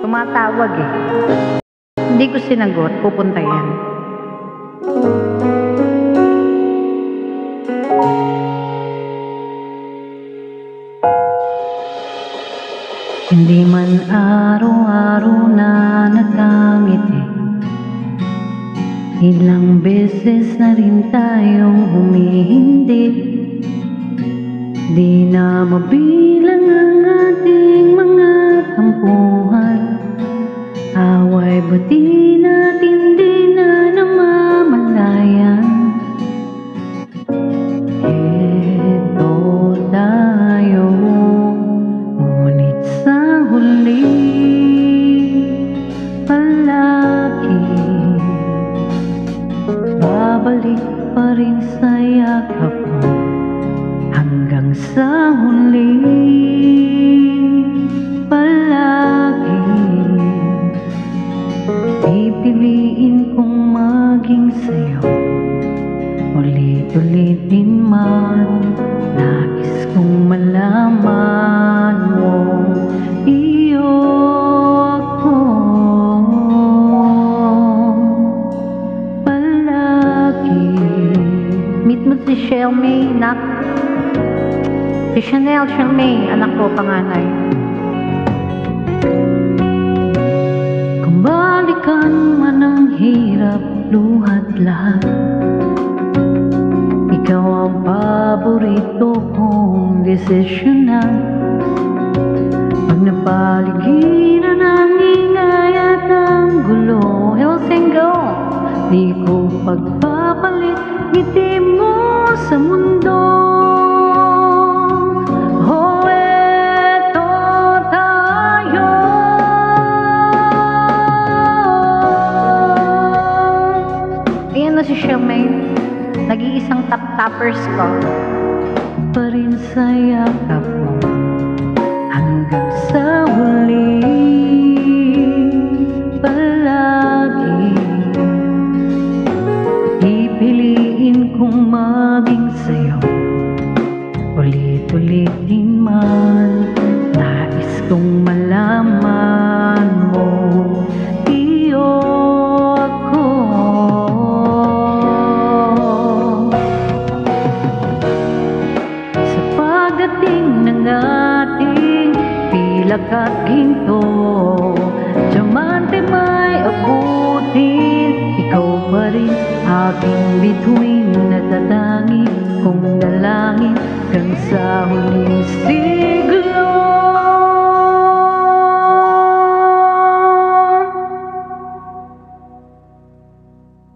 Tumatawag eh. Hindi ko sinagot, pupunta yan. Hindi man araw-araw na nagkangiti, ilang beses na rin tayong humihindi. Di na mabilang ang ating mga tampuhan, away bati natin di na namamalayan. Ito tayo, ngunit sa huli palagi babalik pa rin sa yakap mo. Hanggang sa huli palagi pipiliin kong maging sa'yo. Ulit-ulitin man, nais kong malaman mo, iyo ako palagi. Meet mo si Shelmy, nak. Si Chanel Shelmy, anak ko, panganay. Kung balikan man ang hirap, luhat lahat, ikaw ang paborito kong desisyonan. Pag napaligiran ang ingay at ang gulo, else and go, di ko pagpapalit ngiti mo sa mundo. Si Shelmy, nag-iisang top-toppers ko pa rin sa yakap mo. Hanggang sa huli palagi pipiliin kong maging sa'yo. Ulit-ulitin man, nais kong malaman mo, iyo ako. Pilak at ginto, diamante may abutin, ikaw pa rin aking bituin, natatangi kong dalangin hanggang sa huling siglo.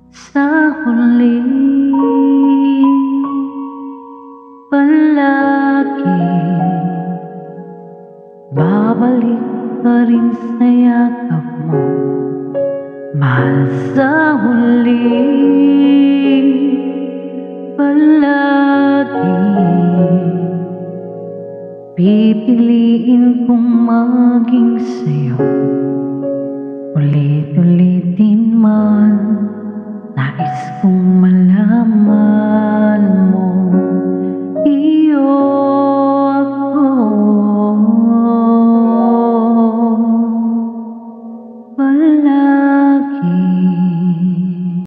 Sa huli palagi babalik pa rin sa yakap mo. Mahal sa huli palagi pipiliin kong maging sa'yo. Ulit-ulitin man, nais kong